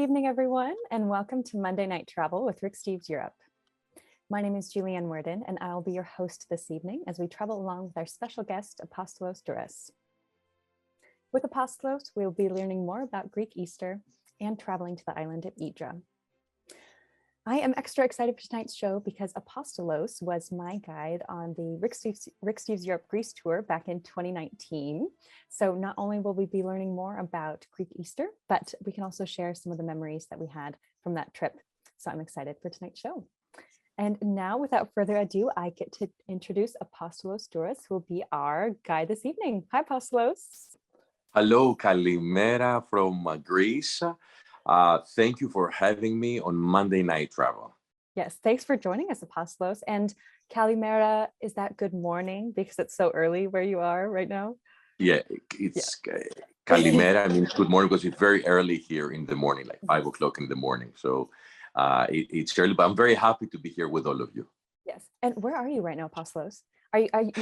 evening, everyone, and welcome to Monday Night Travel with Rick Steves Europe. My name is Julianne Worden, and I'll be your host this evening as we travel along with our special guest, Apostolos Douras. With Apostolos, we'll be learning more about Greek Easter and traveling to the island of Idra. I am extra excited for tonight's show because Apostolos was my guide on the Rick Steves Europe Greece tour back in 2019. So not only will we be learning more about Greek Easter, but we can also share some of the memories that we had from that trip. So I'm excited for tonight's show. And now, without further ado, I get to introduce Apostolos Douras, who will be our guide this evening. Hi, Apostolos. Hello, Kalimera from Greece. Thank you for having me on Monday Night Travel. Yes, thanks for joining us, Apostolos. And Kalimera, is that good morning because it's so early where you are right now? Yeah, Kalimera means good morning because it's very early here in the morning, like 5 o'clock in the morning. So it's early, but I'm very happy to be here with all of you. Yes. And where are you right now, Apostolos? Are you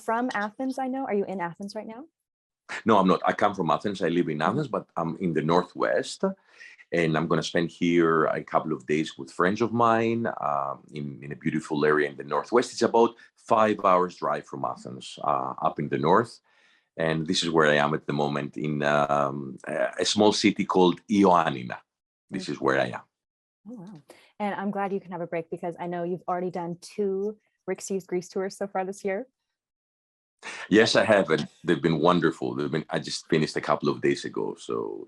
from Athens? I know. Are you in Athens right now? No, I'm not. I come from Athens. I live in Athens, but I'm in the Northwest. And I'm going to spend here a couple of days with friends of mine in a beautiful area in the Northwest. It's about 5 hours drive from Athens, up in the north. And this is where I am at the moment in a small city called Ioannina. This is where I am. Oh, wow. And I'm glad you can have a break because I know you've already done 2 Rick Steves Greece tours so far this year. Yes, I have. And they've been wonderful. I just finished a couple of days ago. So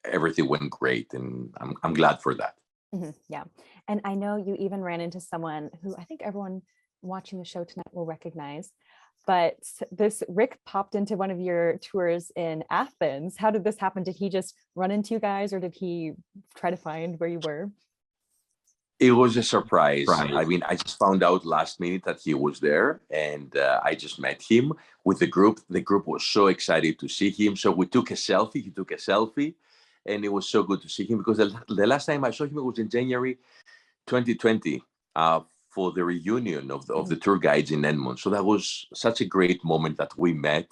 everything went great. And I'm glad for that. Mm-hmm, yeah. And I know you even ran into someone who I think everyone watching the show tonight will recognize. But this Rick popped into one of your tours in Athens. How did this happen? Did he just run into you guys or did he try to find where you were? It was a surprise. I mean, I just found out last minute that he was there and I just met him with the group. The group was so excited to see him. So we took a selfie. He took a selfie and it was so good to see him because the last time I saw him, it was in January 2020 for the reunion of the tour guides in Edmond. So that was such a great moment that we met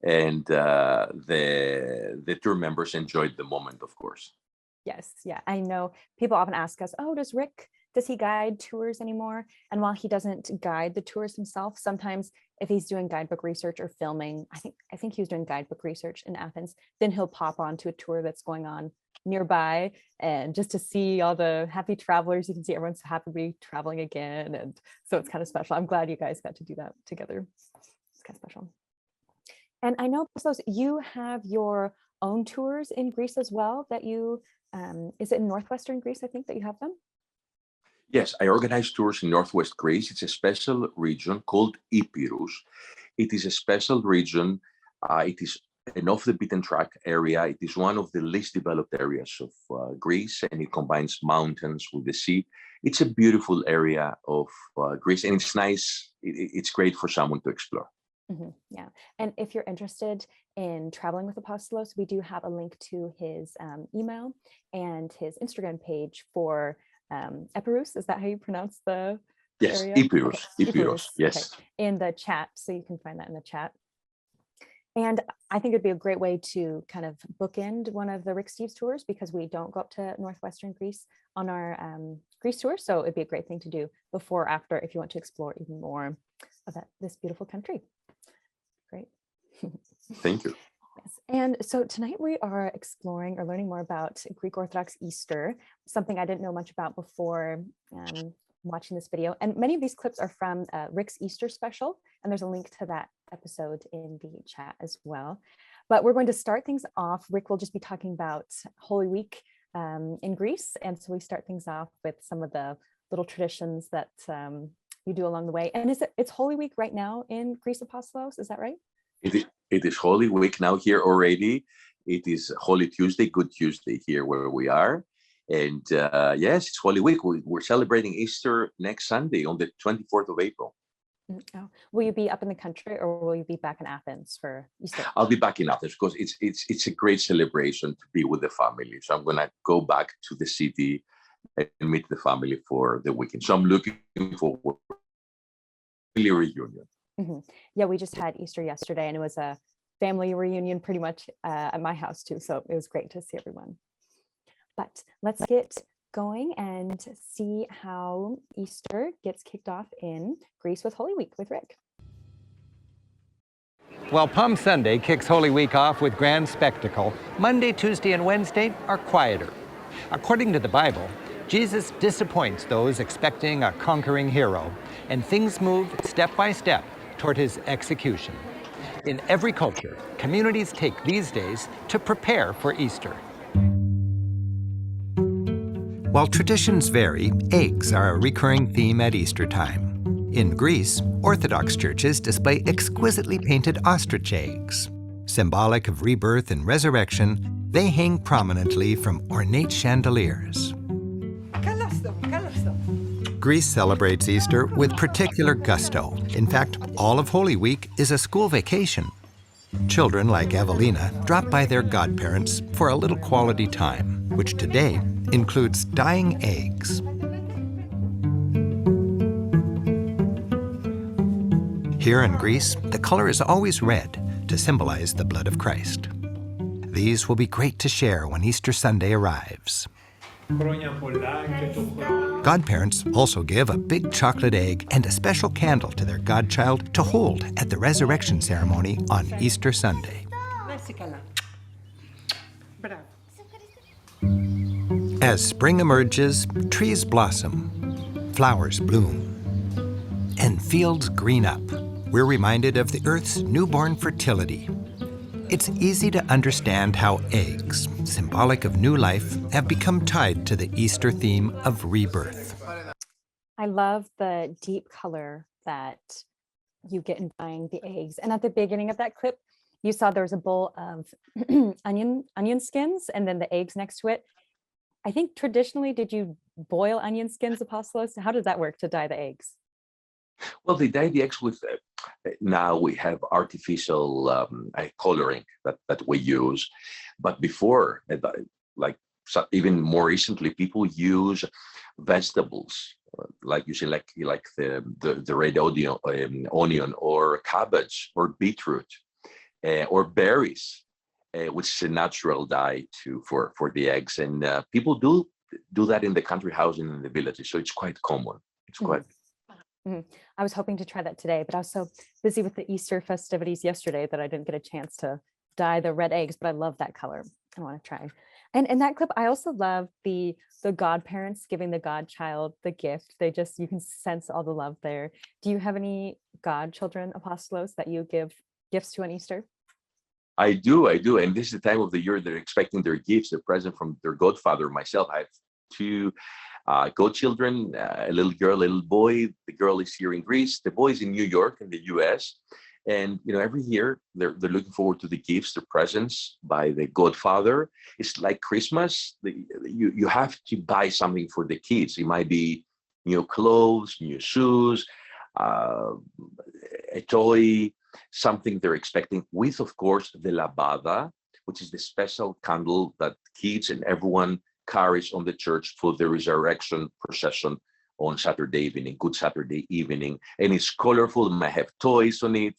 and the tour members enjoyed the moment, of course. Yes. Yeah. I know people often ask us, oh, does he guide tours anymore? And while he doesn't guide the tours himself, sometimes if he's doing guidebook research or filming, I think he was doing guidebook research in Athens, then he'll pop onto a tour that's going on nearby and just to see all the happy travelers. You can see everyone's happy traveling again. And so it's kind of special. I'm glad you guys got to do that together. It's kind of special. And I know, you have your own tours in Greece as well that you, is it in Northwestern Greece, I think, that you have them? Yes, I organize tours in Northwest Greece. It's a special region called Epirus. It is a special region. It is an off-the-beaten-track area. It is one of the least developed areas of Greece, and it combines mountains with the sea. It's a beautiful area of Greece, and it's nice. It's great for someone to explore. Mm-hmm, yeah. And if you're interested in traveling with Apostolos, we do have a link to his email and his Instagram page for Epirus. Is that how you pronounce the area? Epirus. Okay. Epirus. Yes. Okay. In the chat. So you can find that in the chat. And I think it'd be a great way to kind of bookend one of the Rick Steves tours because we don't go up to Northwestern Greece on our Greece tour. So it'd be a great thing to do before or after if you want to explore even more of this beautiful country. Great. Thank you. Yes. And so tonight we are exploring or learning more about Greek Orthodox Easter, something I didn't know much about before watching this video. And many of these clips are from Rick's Easter special, and there's a link to that episode in the chat as well. But we're going to start things off. Rick will just be talking about Holy Week in Greece. And so we start things off with some of the little traditions that you do along the way. And it's Holy Week right now in Greece, Apostolos, is that right? It is Holy Week now here already. It is Holy Tuesday, Good Tuesday here where we are. And yes, it's Holy Week. We're celebrating Easter next Sunday on the 24th of April. Oh. Will you be up in the country or will you be back in Athens for Easter? I'll be back in Athens because it's a great celebration to be with the family. So I'm going to go back to the city and meet the family for the weekend. So I'm looking forward to a reunion. Mm-hmm. Yeah, we just had Easter yesterday and it was a family reunion pretty much at my house too. So it was great to see everyone. But let's get going and see how Easter gets kicked off in Greece with Holy Week with Rick. While Palm Sunday kicks Holy Week off with grand spectacle, Monday, Tuesday, and Wednesday are quieter. According to the Bible, Jesus disappoints those expecting a conquering hero, and things move step by step toward his execution. In every culture, communities take these days to prepare for Easter. While traditions vary, eggs are a recurring theme at Easter time. In Greece, Orthodox churches display exquisitely painted ostrich eggs. Symbolic of rebirth and resurrection, they hang prominently from ornate chandeliers. Greece celebrates Easter with particular gusto. In fact, all of Holy Week is a school vacation. Children like Evelina drop by their godparents for a little quality time, which today includes dyeing eggs. Here in Greece, the color is always red to symbolize the blood of Christ. These will be great to share when Easter Sunday arrives. Godparents also give a big chocolate egg and a special candle to their godchild to hold at the resurrection ceremony on Easter Sunday. As spring emerges, trees blossom, flowers bloom, and fields green up. We're reminded of the Earth's newborn fertility. It's easy to understand how eggs, symbolic of new life, have become tied to the Easter theme of rebirth. I love the deep color that you get in dyeing the eggs. And at the beginning of that clip, you saw there was a bowl of onion skins and then the eggs next to it. I think traditionally, did you boil onion skins, Apostolos? How does that work to dye the eggs? Well, they dye the eggs with, now we have artificial coloring that we use. But before, even more recently, people use vegetables, like you say, like the red onion or cabbage or beetroot or berries, which is a natural dye for the eggs. And people do that in the country house and in the villages. So it's quite common. It's quite. I was hoping to try that today, but I was so busy with the Easter festivities yesterday that I didn't get a chance to dye the red eggs, but I love that color. I want to try. And in that clip, I also love the godparents giving the godchild the gift. You can sense all the love there. Do you have any godchildren, Apostolos, that you give gifts to on Easter? I do. And this is the time of the year they're expecting their gifts, their present from their godfather. Myself, I have two godchildren, a little girl, a little boy. The girl is here in Greece. The boy is in New York in the US. And every year they're looking forward to the gifts, the presents by the godfather. It's like Christmas. You have to buy something for the kids. It might be new clothes, new shoes, a toy, something they're expecting with, of course, the labada, which is the special candle that kids and everyone carries on the church for the resurrection procession on Saturday evening, Good Saturday evening. And it's colorful, it might have toys on it.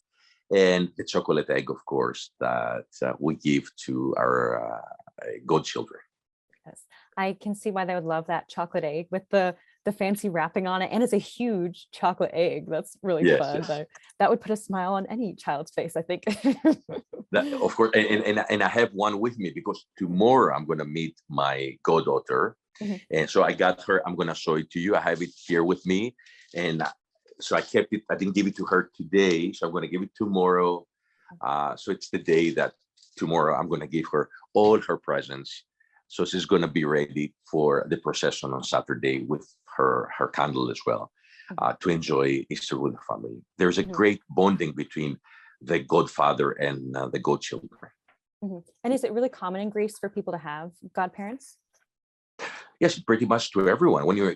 And the chocolate egg, of course, that we give to our godchildren. Yes, I can see why they would love that chocolate egg with the fancy wrapping on it. And it's a huge chocolate egg. That's really fun. Yes. That would put a smile on any child's face, I think. Of course, and I have one with me because tomorrow I'm going to meet my goddaughter. And so I got her, I'm going to show it to you. I have it here with me. And so I kept it, I didn't give it to her today. So I'm going to give it tomorrow. So it's the day that tomorrow I'm going to give her all her presents. So she's going to be ready for the procession on Saturday with her candle as well, to enjoy Easter with her family. There's a great bonding between the godfather and the godchildren. And is it really common in Greece for people to have godparents? Yes, pretty much to everyone. When you're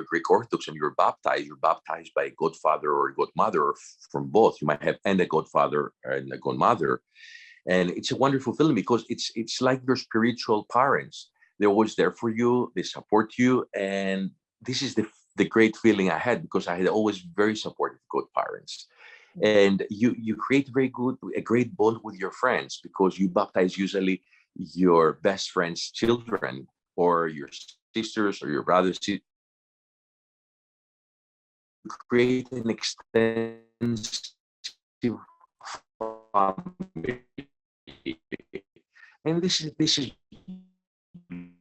Greek Orthodox and you're baptized by a godfather or a godmother, or from both. You might have and a godfather and a godmother. And it's a wonderful feeling because it's like your spiritual parents. They're always there for you. They support you. And this is the great feeling I had because I had always very supportive godparents. And you create a great bond with your friends because you baptize usually your best friend's children. or your sisters or your brothers, to create an extensive family. And this is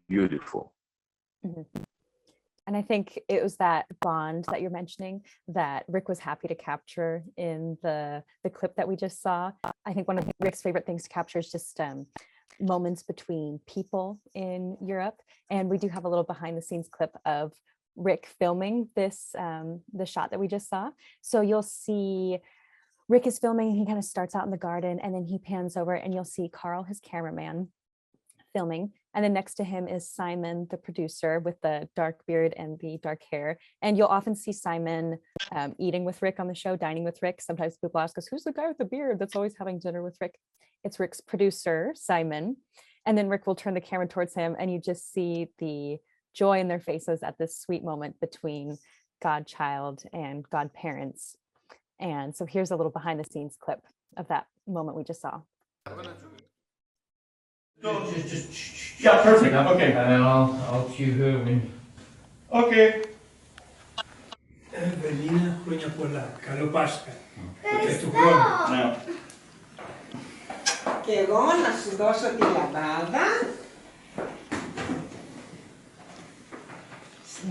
beautiful. Mhm. And I think it was that bond that you're mentioning that Rick was happy to capture in the clip that we just saw. I think one of Rick's favorite things to capture is just moments between people in Europe. And we do have a little behind the scenes clip of Rick filming this, the shot that we just saw. So you'll see Rick is filming, he kind of starts out in the garden and then he pans over and you'll see Carl, his cameraman, filming. And then next to him is Simon, the producer, with the dark beard and the dark hair. And you'll often see Simon eating with Rick on the show, dining with Rick. Sometimes people ask us, who's the guy with the beard that's always having dinner with Rick? It's Rick's producer, Simon. And then Rick will turn the camera towards him and you just see the joy in their faces at this sweet moment between godchild and godparents. And so here's a little behind the scenes clip of that moment we just saw. No, just yeah, perfect. Okay, and then I'll cue her when. Okay. Evelina, χρόνια πολλά. Καλό Πάσχα. Και του Ευχαριστώ. χρόνου. Και εγώ να σου δώσω τη λαμπάδα.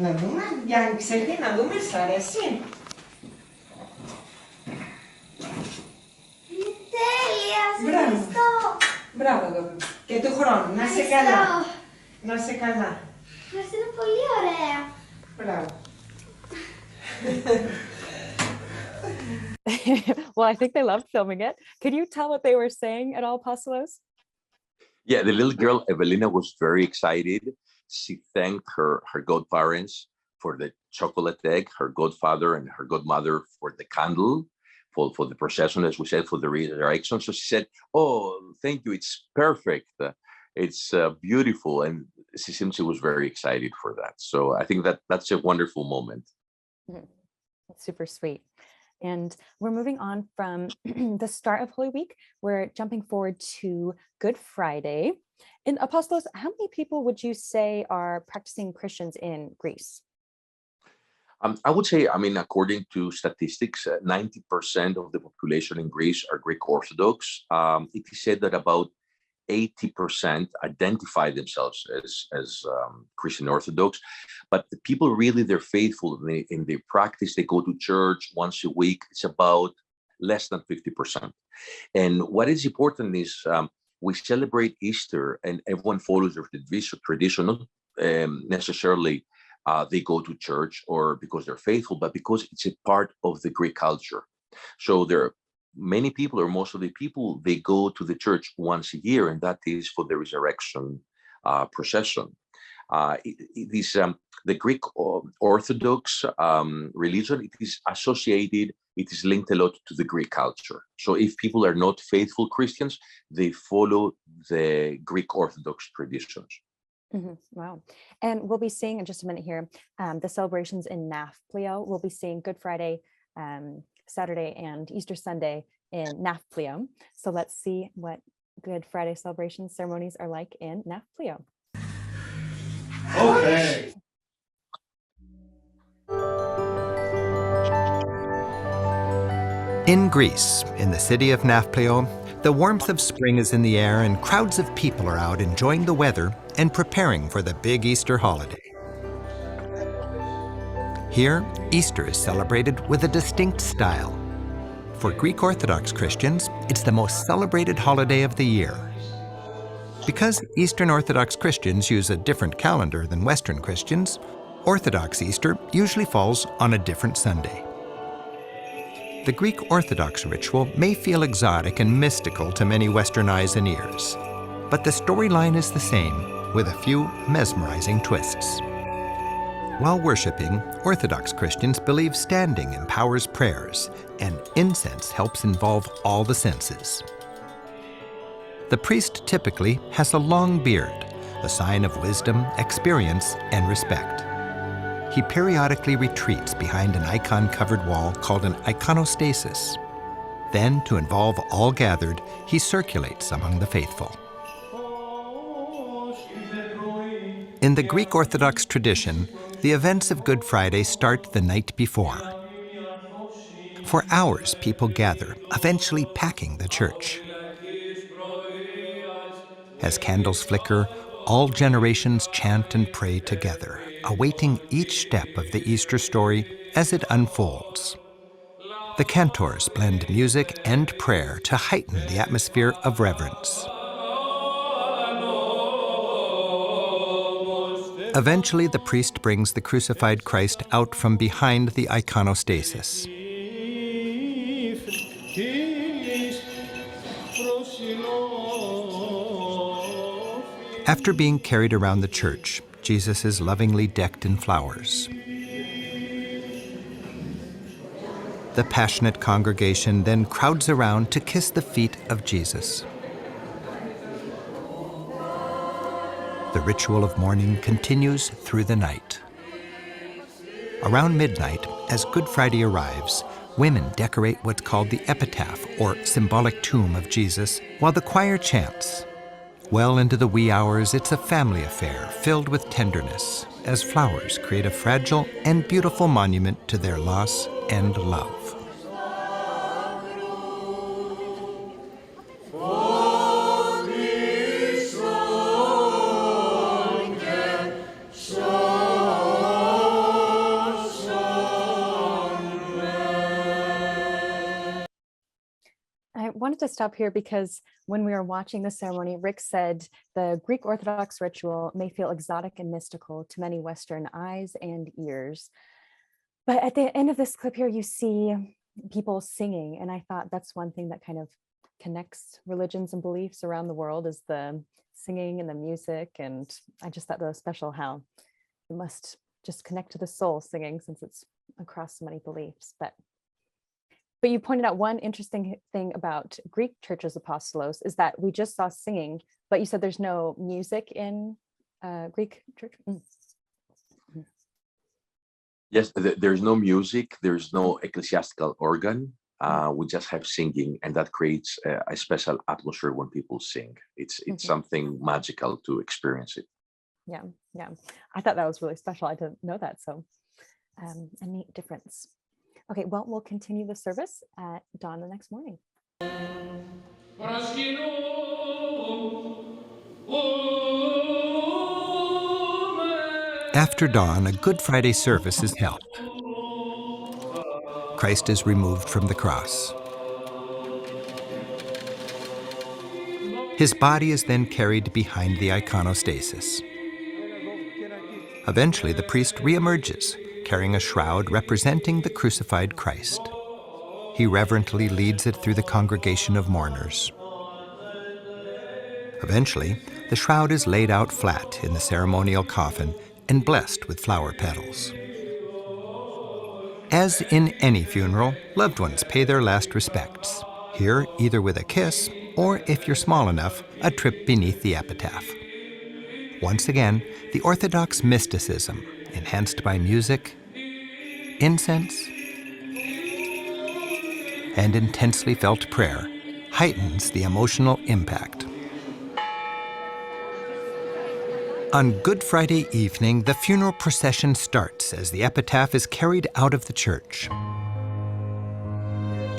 Να δούμε, για άνοιξε να δούμε, σ' αρέσει. Τέλεια, σε Μπράβο. ευχαριστώ. Μπράβο, εδώ. Και του χρόνου, να σε καλά. Να σε καλά. Ευχαριστώ, είναι πολύ ωραία. Μπράβο. Well, I think they loved filming it. Could you tell what they were saying at all, Apostolos? Yeah, the little girl Evelina was very excited. She thanked her godparents for the chocolate egg, her godfather and her godmother for the candle, for the procession, as we said, for the resurrection. So she said, "Oh, thank you. It's perfect. It's beautiful." And she seems she was very excited for that. So I think that's a wonderful moment. Mm-hmm. That's super sweet. And we're moving on from the start of Holy Week. We're jumping forward to Good Friday. In Apostolos, how many people would you say are practicing Christians in Greece? I would say, according to statistics, 90% of the population in Greece are Greek Orthodox. It is said that about 80% identify themselves as Christian Orthodox, but the people really, they're faithful in their practice. They go to church once a week. It's about less than 50%. And what is important is we celebrate Easter and everyone follows their tradition, not necessarily they go to church or because they're faithful, but because it's a part of the Greek culture. So there are many people, or most of the people, they go to the church once a year, and that is for the resurrection procession. It is the Greek Orthodox religion. It is associated, it is linked a lot to the Greek culture. So if people are not faithful Christians, they follow the Greek Orthodox traditions. Mm-hmm. Wow. And we'll be seeing in just a minute here, the celebrations in Naflio. We'll be seeing Good Friday, Saturday and Easter Sunday in Naflio. So let's see what Good Friday celebration ceremonies are like in Naflio. Okay. In Greece, in the city of Naflio, the warmth of spring is in the air and crowds of people are out enjoying the weather and preparing for the big Easter holiday. Here, Easter is celebrated with a distinct style. For Greek Orthodox Christians, it's the most celebrated holiday of the year. Because Eastern Orthodox Christians use a different calendar than Western Christians, Orthodox Easter usually falls on a different Sunday. The Greek Orthodox ritual may feel exotic and mystical to many Western eyes and ears, but the storyline is the same, with a few mesmerizing twists. While worshiping, Orthodox Christians believe standing empowers prayers, and incense helps involve all the senses. The priest typically has a long beard, a sign of wisdom, experience, and respect. He periodically retreats behind an icon-covered wall called an Iconostasis. Then, to involve all gathered, he circulates among the faithful. In the Greek Orthodox tradition, the events of Good Friday start the night before. For hours, people gather, eventually packing the church. As candles flicker, all generations chant and pray together, awaiting each step of the Easter story as it unfolds. The cantors blend music and prayer to heighten the atmosphere of reverence. Eventually, the priest brings the crucified Christ out from behind the iconostasis. After being carried around the church, Jesus is lovingly decked in flowers. The passionate congregation then crowds around to kiss the feet of Jesus. The ritual of mourning continues through the night. Around midnight, as Good Friday arrives, women decorate what's called the epitaph, or symbolic tomb of Jesus, while the choir chants. Well into the wee hours, it's a family affair filled with tenderness, as flowers create a fragile and beautiful monument to their loss and love. I wanted to stop here because when we were watching the ceremony, Rick said the Greek Orthodox ritual may feel exotic and mystical to many Western eyes and ears. But at the end of this clip here, you see people singing. And I thought that's one thing that kind of connects religions and beliefs around the world is the singing and the music. And I just thought that was special how it must just connect to the soul singing since it's across so many beliefs. But you pointed out one interesting thing about Greek churches apostolos is that we just saw singing, but you said there's no music in Greek church. Yes, there's no music, there's no ecclesiastical organ. We just have singing, and that creates a special atmosphere when people sing. It's something magical to experience it. Yeah. I thought that was really special. I didn't know that. So a neat difference. Okay, well, we'll continue the service at dawn the next morning. After dawn, a Good Friday service is held. Christ is removed from the cross. His body is then carried behind the iconostasis. Eventually, the priest reemerges, carrying a shroud representing the crucified Christ. He reverently leads it through the congregation of mourners. Eventually, the shroud is laid out flat in the ceremonial coffin and blessed with flower petals. As in any funeral, loved ones pay their last respects, here either with a kiss or, if you're small enough, a trip beneath the epitaph. Once again, the Orthodox mysticism, enhanced by music, incense, and intensely felt prayer, heightens the emotional impact. On Good Friday evening, the funeral procession starts as the epitaph is carried out of the church.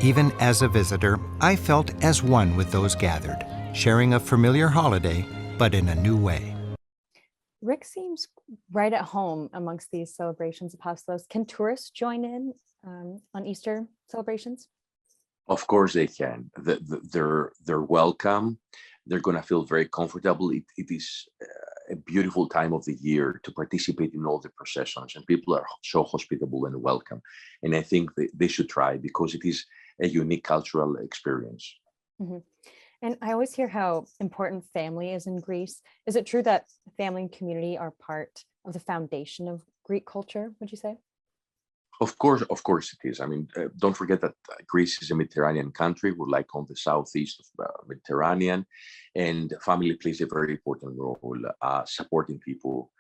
Even as a visitor, I felt as one with those gathered, sharing a familiar holiday, but in a new way. Rick seems right at home amongst these celebrations, apostolos. Can tourists join in on Easter celebrations? Of course they can. They're welcome. They're going to feel very comfortable. It is a beautiful time of the year to participate in all the processions, and people are so hospitable and welcome. And I think they should try because it is a unique cultural experience. Mm-hmm. And I always hear how important family is in Greece. Is it true that family and community are part of the foundation of Greek culture, would you say? Of course it is. I mean, don't forget that Greece is a Mediterranean country. We're like on the southeast of the Mediterranean, and family plays a very important role, supporting people.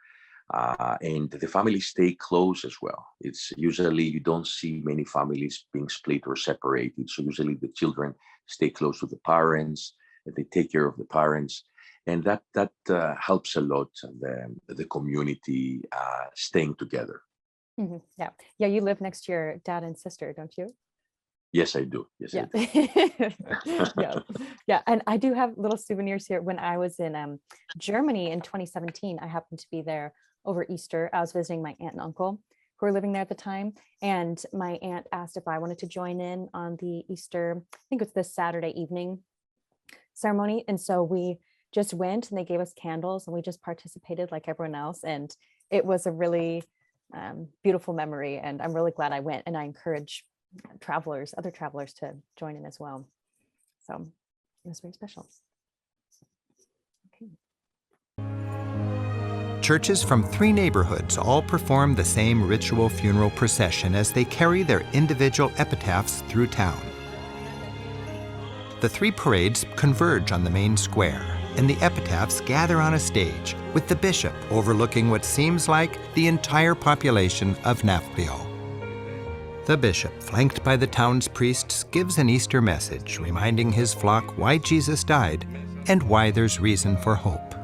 And the families stay close as well. It's usually, you don't see many families being split or separated. So usually the children stay close to the parents, they take care of the parents. and that helps a lot the community staying together. Yeah. Yeah, you live next to your dad and sister, don't you? Yes, I do. Yes, Yeah. I do. Yeah. Yeah. And I do have little souvenirs here. When I was in Germany in 2017, I happened to be there over Easter. I was visiting my aunt and uncle who were living there at the time. And my aunt asked if I wanted to join in on the Easter, I think it's this Saturday evening ceremony. And so we just went and they gave us candles and we just participated like everyone else. And it was a really beautiful memory. And I'm really glad I went. And I encourage other travelers to join in as well. So it was very special. Okay. Churches from 3 neighborhoods all perform the same ritual funeral procession as they carry their individual epitaphs through town. The 3 parades converge on the main square, and the epitaphs gather on a stage with the bishop overlooking what seems like the entire population of Naflio. The bishop, flanked by the town's priests, gives an Easter message reminding his flock why Jesus died and why there's reason for hope.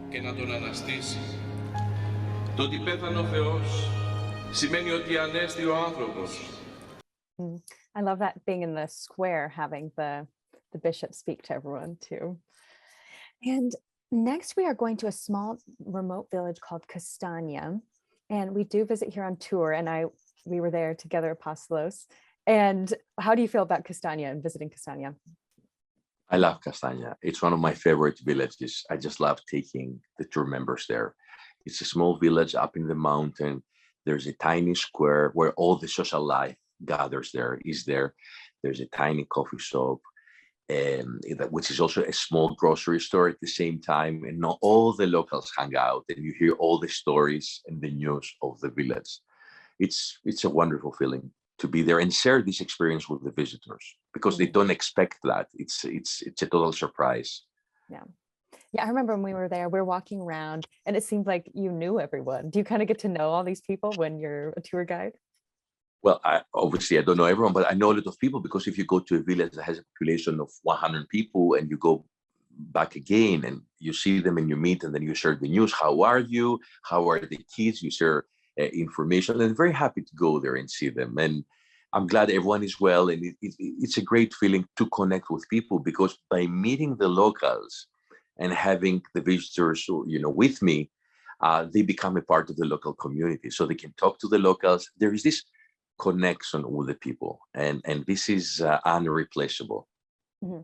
Και να τον αναστήσει. Το ότι πέθανε ο Θεός σημαίνει ότι ανέστη ο άνθρωπος. I love that being in the square, having the bishop speak to everyone too. And next we are going to a small remote village called Castagna. And we do visit here on tour, and we were there together, Apostolos. And how do you feel about Castagna and visiting Castagna? I love Castagna. It's one of my favorite villages. I just love taking the tour members there. It's a small village up in the mountain. There's a tiny square where all the social life gathers there. There's a tiny coffee shop, which is also a small grocery store at the same time. And all the locals hang out and you hear all the stories and the news of the village. It's a wonderful feeling to be there and share this experience with the visitors, because they don't expect that. It's a total surprise. Yeah, I remember when we were there, we were walking around and it seemed like you knew everyone. Do you kind of get to know all these people when you're a tour guide? Well, obviously I don't know everyone, but I know a lot of people, because if you go to a village that has a population of 100 people and you go back again and you see them and you meet and then you share the news. How are you? How are the kids? You share information, and very happy to go there and see them. And I'm glad everyone is well. And it's a great feeling to connect with people, because by meeting the locals and having the visitors, with me, they become a part of the local community. So they can talk to the locals. There is this connection with the people, and this is unreplaceable. Mm-hmm.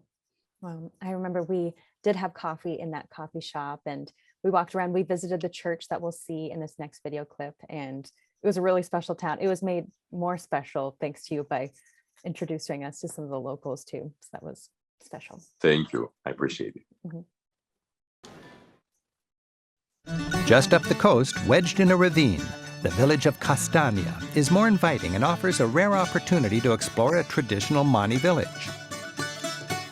Well, I remember we did have coffee in that coffee shop, and we walked around. We visited the church that we'll see in this next video clip, and it was a really special town. It was made more special thanks to you by introducing us to some of the locals too. So that was special. Thank you. I appreciate it. Mm-hmm. Just up the coast, wedged in a ravine, the village of Castagna is more inviting and offers a rare opportunity to explore a traditional Mani village.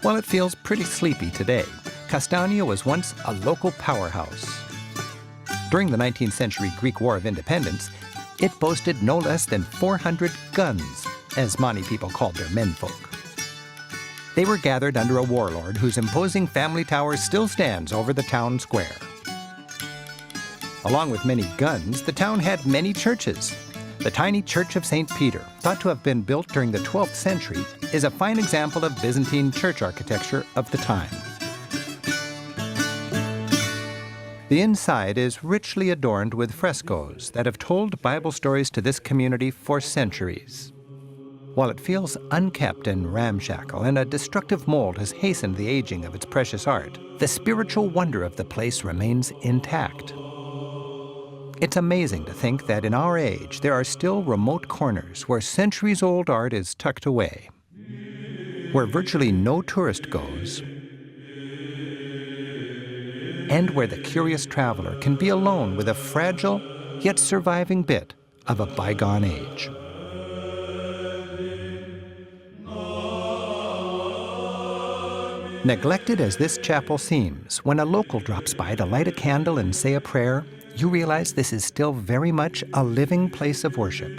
While it feels pretty sleepy today, Castagna was once a local powerhouse. During the 19th century Greek War of Independence, it boasted no less than 400 guns, as Mani people called their menfolk. They were gathered under a warlord whose imposing family tower still stands over the town square. Along with many guns, the town had many churches. The tiny Church of St. Peter, thought to have been built during the 12th century, is a fine example of Byzantine church architecture of the time. The inside is richly adorned with frescoes that have told Bible stories to this community for centuries. While it feels unkept and ramshackle, and a destructive mold has hastened the aging of its precious art, the spiritual wonder of the place remains intact. It's amazing to think that in our age, there are still remote corners where centuries-old art is tucked away, where virtually no tourist goes, and where the curious traveler can be alone with a fragile yet surviving bit of a bygone age. Neglected as this chapel seems, when a local drops by to light a candle and say a prayer, you realize this is still very much a living place of worship.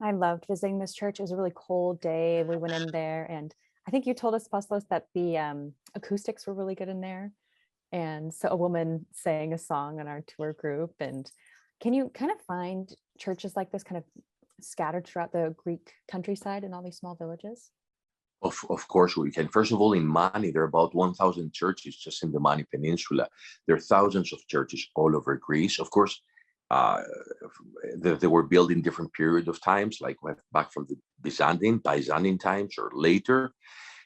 I loved visiting this church. It was a really cold day. We went in there, and I think you told us, Apostolos, that the acoustics were really good in there. And so a woman sang a song on our tour group. And can you kind of find churches like this kind of scattered throughout the Greek countryside in all these small villages? Of course, we can. First of all, in Mani, there are about 1,000 churches just in the Mani Peninsula. There are thousands of churches all over Greece. Of course, they were built in different period of times, like back from the Byzantine times or later.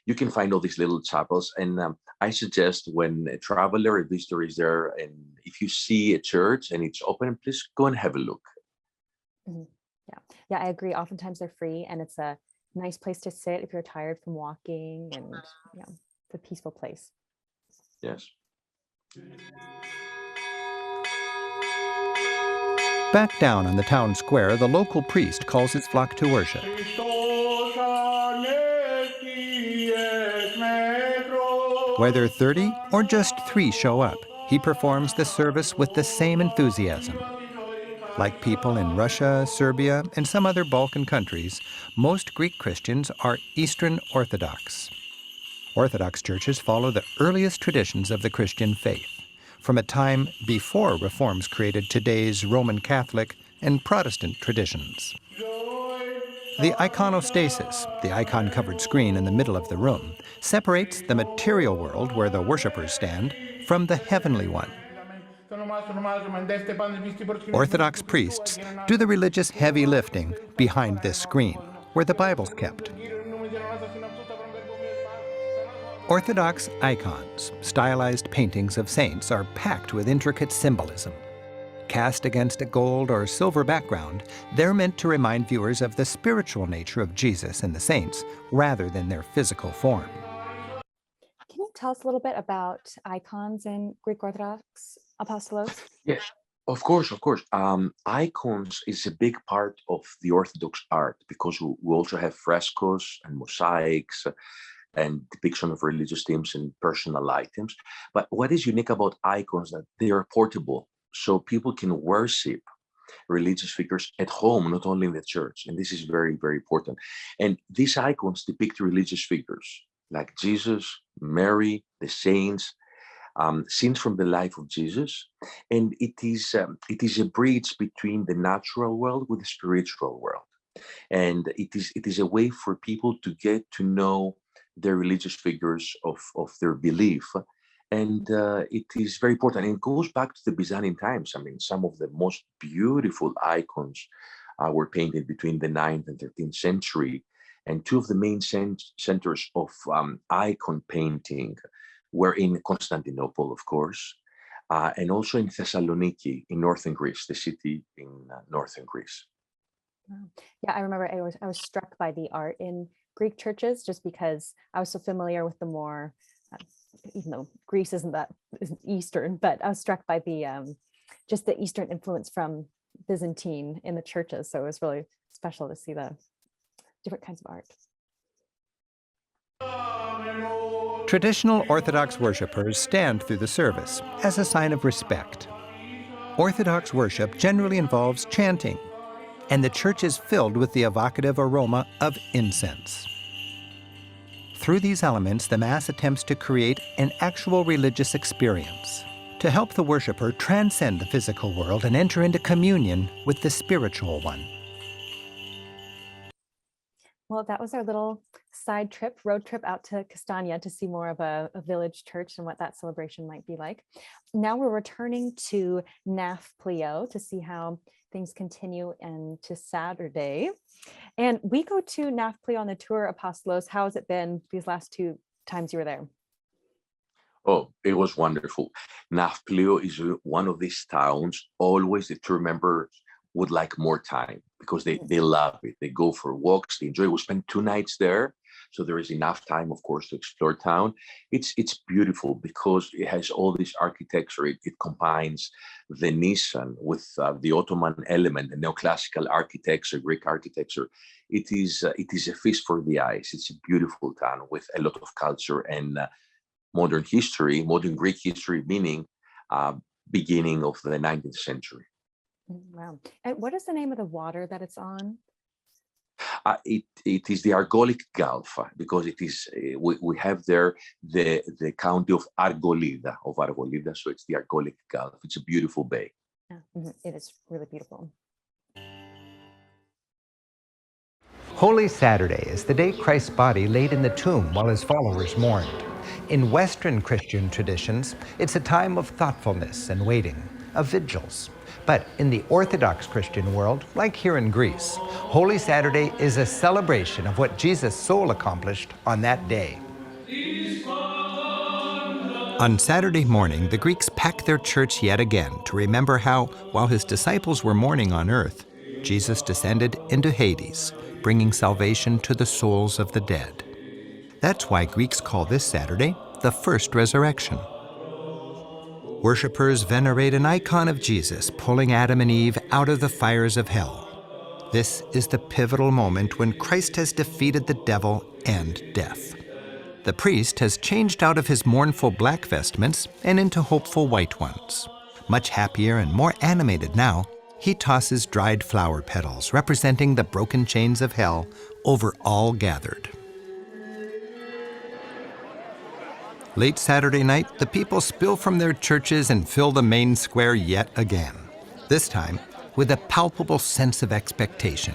You can find all these little chapels, and I suggest when a traveler, a visitor is there, and if you see a church and it's open, please go and have a look. Mhm. Yeah, I agree. Oftentimes they're free, and it's a nice place to sit if you're tired from walking, and yeah, it's a peaceful place. Yes. Back down on the town square, the local priest calls his flock to worship. Whether 30 or just 3 show up, he performs the service with the same enthusiasm. Like people in Russia, Serbia, and some other Balkan countries, most Greek Christians are Eastern Orthodox. Orthodox churches follow the earliest traditions of the Christian faith, from a time before reforms created today's Roman Catholic and Protestant traditions. The Iconostasis, the icon-covered screen in the middle of the room, separates the material world where the worshipers stand from the heavenly one. Orthodox priests do the religious heavy lifting behind this screen, where the Bible's kept. Orthodox icons, stylized paintings of saints, are packed with intricate symbolism. Cast against a gold or silver background, they're meant to remind viewers of the spiritual nature of Jesus and the saints, rather than their physical form. Can you tell us a little bit about icons in Greek Orthodox, Apostolos? Yes, of course, of course. Icons is a big part of the Orthodox art because we also have frescoes and mosaics and depiction of religious themes and personal items. But what is unique about icons that they are portable, so people can worship religious figures at home, not only in the church. And this is very, very important. And these icons depict religious figures like Jesus, Mary, the saints, scenes from the life of Jesus. And it is a bridge between the natural world with the spiritual world. And it is a way for people to get to know the religious figures of their belief. And it is very important. And it goes back to the Byzantine times. I mean, some of the most beautiful icons were painted between the 9th and 13th century. And two of the main centers of icon painting were in Constantinople, of course, and also in Thessaloniki, in northern Greece, the city in northern Greece. Wow. Yeah, I remember I was struck by the art in Greek churches just because I was so familiar with the more, even though Greece isn't Eastern, but I was struck by the just the Eastern influence from Byzantine in the churches. So it was really special to see the different kinds of art. Traditional Orthodox worshipers stand through the service as a sign of respect. Orthodox worship generally involves chanting, and the church is filled with the evocative aroma of incense. Through these elements, the Mass attempts to create an actual religious experience, to help the worshiper transcend the physical world and enter into communion with the spiritual one. Well, that was our little road trip out to Castagna to see more of a village church and what that celebration might be like. Now we're returning to Naflio to see how things continue into Saturday. And we go to Naflio on the tour, Apostolos. How has it been these last 2 times you were there? Oh, it was wonderful. Naflio is one of these towns, always the tour members would like more time because they love it. They go for walks, they enjoy it. We spent 2 nights there. So there is enough time, of course, to explore town. It's beautiful because it has all this architecture. It combines Venetian with the Ottoman element, the neoclassical architecture, Greek architecture. It is a feast for the eyes. It's a beautiful town with a lot of culture and modern history, modern Greek history, meaning beginning of the 19th century. Wow. And what is the name of the water that it's on? It is the Argolic Gulf because it is we have there the county of Argolida, so it's the Argolic Gulf. It's a beautiful bay. Yeah, it is really beautiful. Holy Saturday is the day Christ's body laid in the tomb while his followers mourned. In Western Christian traditions, it's a time of thoughtfulness and waiting, of vigils. But in the Orthodox Christian world, like here in Greece, Holy Saturday is a celebration of what Jesus' soul accomplished on that day. On Saturday morning, the Greeks packed their church yet again to remember how, while his disciples were mourning on earth, Jesus descended into Hades, bringing salvation to the souls of the dead. That's why Greeks call this Saturday the first resurrection. Worshippers venerate an icon of Jesus pulling Adam and Eve out of the fires of hell. This is the pivotal moment when Christ has defeated the devil and death. The priest has changed out of his mournful black vestments and into hopeful white ones. Much happier and more animated now, he tosses dried flower petals representing the broken chains of hell over all gathered. Late Saturday night, the people spill from their churches and fill the main square yet again, this time with a palpable sense of expectation.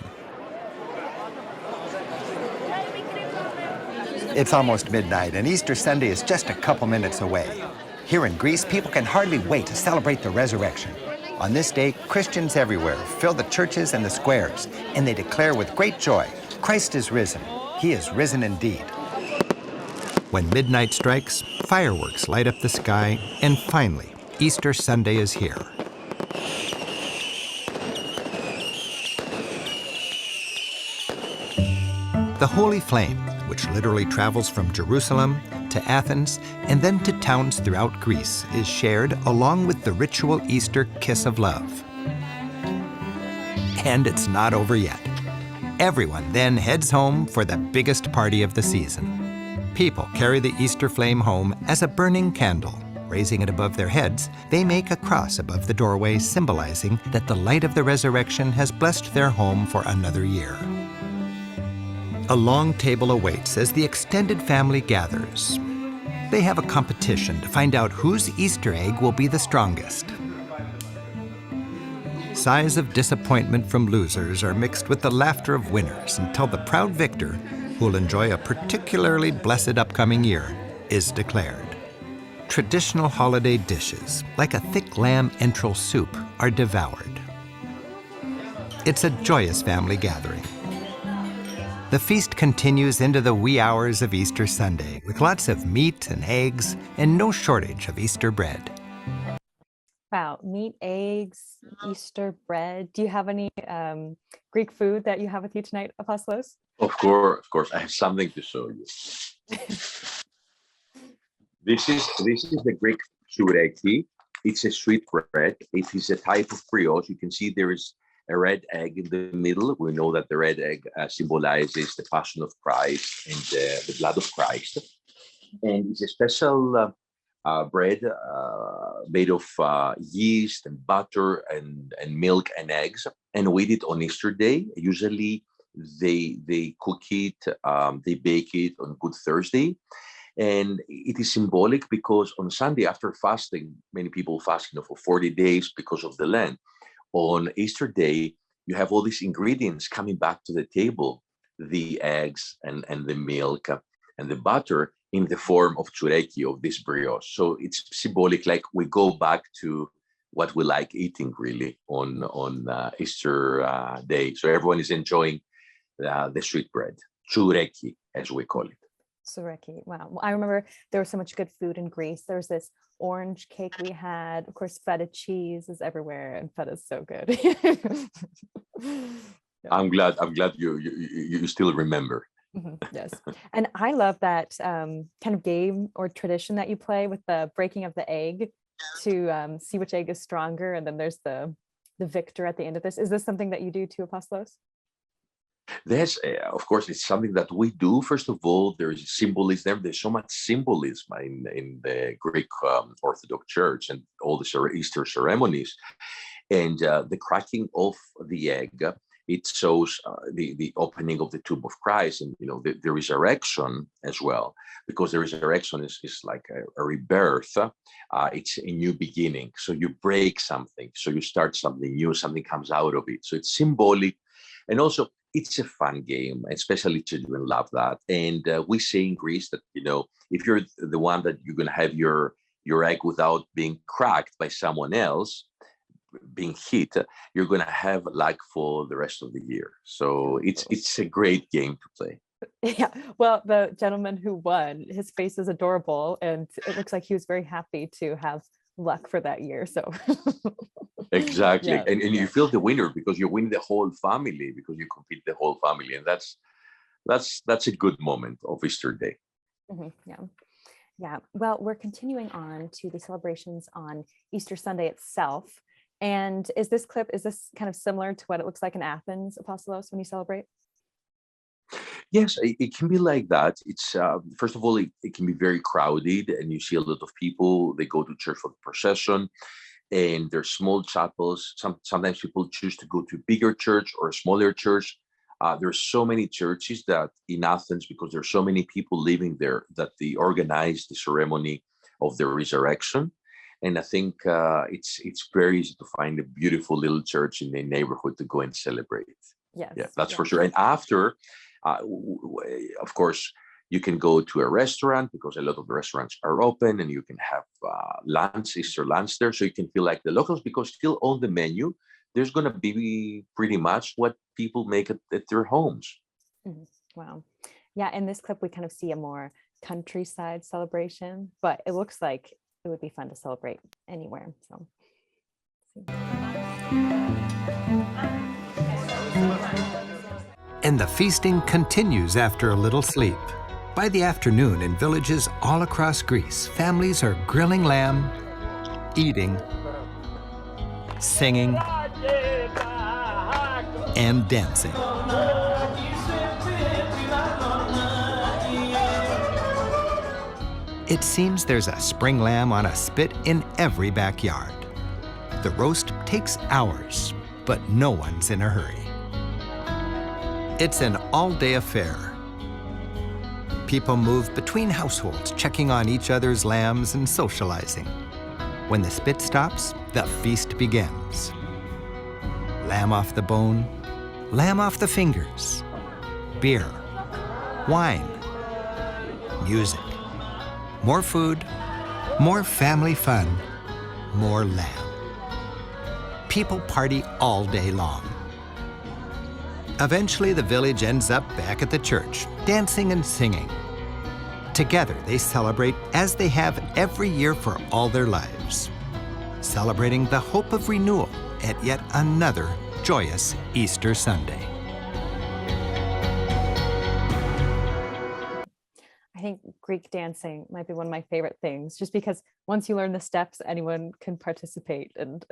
It's almost midnight, and Easter Sunday is just a couple minutes away. Here in Greece, people can hardly wait to celebrate the resurrection. On this day, Christians everywhere fill the churches and the squares, and they declare with great joy, Christ is risen. He is risen indeed. When midnight strikes, fireworks light up the sky, and finally, Easter Sunday is here. The Holy Flame, which literally travels from Jerusalem to Athens and then to towns throughout Greece, is shared along with the ritual Easter kiss of love. And it's not over yet. Everyone then heads home for the biggest party of the season. People carry the Easter flame home as a burning candle. Raising it above their heads, they make a cross above the doorway, symbolizing that the light of the resurrection has blessed their home for another year. A long table awaits as the extended family gathers. They have a competition to find out whose Easter egg will be the strongest. Sighs of disappointment from losers are mixed with the laughter of winners until the proud victor, who'll enjoy a particularly blessed upcoming year, is declared. Traditional holiday dishes, like a thick lamb entrail soup, are devoured. It's a joyous family gathering. The feast continues into the wee hours of Easter Sunday with lots of meat and eggs and no shortage of Easter bread. Wow, meat, eggs, Easter bread. Do you have any Greek food that you have with you tonight, Apostolos? Of course. I have something to show you. This is the Greek Tsoureki. It's a sweet bread. It is a type of brioche. You can see there is a red egg in the middle. We know that the red egg symbolizes the passion of Christ and the blood of Christ. And it's a special bread made of yeast and butter and milk and eggs. And we eat it on Easter Day. Usually they cook it, they bake it on Good Thursday. And it is symbolic because on Sunday after fasting, many people fast for 40 days because of the Lent. On Easter Day, you have all these ingredients coming back to the table, the eggs and the milk and the butter in the form of Tsoureki, of this brioche. So it's symbolic, like we go back to what we like eating really on Easter Day. So everyone is enjoying the sweet bread, Tsoureki, as we call it. Tsoureki. Wow. Well, I remember there was so much good food in Greece. There was this orange cake we had. Of course, feta cheese is everywhere, and feta is so good. I'm glad you still remember. Yes. And I love that kind of game or tradition that you play with the breaking of the egg to see which egg is stronger. And then there's the victor at the end of this. Is this something that you do too, Apostolos? There's, of course, it's something that we do. First of all, there's symbolism. There's so much symbolism in the Greek Orthodox Church and all the Easter ceremonies. And the cracking of the egg it shows the opening of the tomb of Christ, and the resurrection as well, because the resurrection is like a rebirth. It's a new beginning. So you break something, so you start something new, something comes out of it. So it's symbolic, and also it's a fun game, especially children love that. And we say in Greece that if you're the one that you're going to have your egg without being cracked by someone else, being hit, you're going to have luck for the rest of the year. So it's a great game to play. Yeah, well, the gentleman who won, his face is adorable, and it looks like he was very happy to have luck for that year. So exactly. Yeah, and you feel the winner because you win the whole family, because you compete the whole family, and that's a good moment of Easter Day. Yeah. Well, we're continuing on to the celebrations on Easter Sunday itself. And is this kind of similar to what it looks like in Athens, Apostolos, when you celebrate? Yes, it can be like that. It's first of all, it can be very crowded, and you see a lot of people. They go to church for the procession, and there's small chapels. Sometimes people choose to go to a bigger church or a smaller church. There's so many churches that in Athens, because there's so many people living there, that they organize the ceremony of the resurrection. And I think it's very easy to find a beautiful little church in the neighborhood to go and celebrate. Yes. Yeah, that's for sure. And after, of course, you can go to a restaurant, because a lot of the restaurants are open, and you can have Easter lunch there. So you can feel like the locals, because still on the menu, there's going to be pretty much what people make at their homes. Mm-hmm. Wow. Yeah, in this clip, we kind of see a more countryside celebration, but it looks like it would be fun to celebrate anywhere. So. And the feasting continues after a little sleep. By the afternoon, in villages all across Greece, families are grilling lamb, eating, singing, and dancing. It seems there's a spring lamb on a spit in every backyard. The roast takes hours, but no one's in a hurry. It's an all-day affair. People move between households, checking on each other's lambs and socializing. When the spit stops, the feast begins. Lamb off the bone, lamb off the fingers, beer, wine, music. More food, more family fun, more lamb. People party all day long. Eventually, the village ends up back at the church, dancing and singing. Together, they celebrate as they have every year for all their lives, celebrating the hope of renewal at yet another joyous Easter Sunday. I think Greek dancing might be one of my favorite things, just because once you learn the steps, anyone can participate. And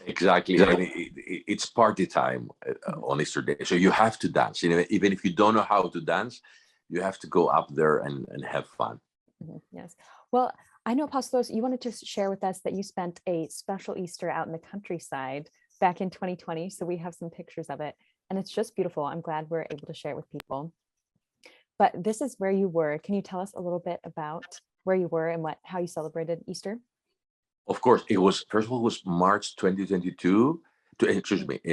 Exactly. It's party time on Easter Day. So you have to dance. Even if you don't know how to dance, you have to go up there and have fun. Yes. Well, I know, Apostolos, you wanted to share with us that you spent a special Easter out in the countryside back in 2020. So we have some pictures of it, and it's just beautiful. I'm glad we're able to share it with people. But this is where you were. Can you tell us a little bit about where you were and how you celebrated Easter? Of course, first of all, it was March 2022.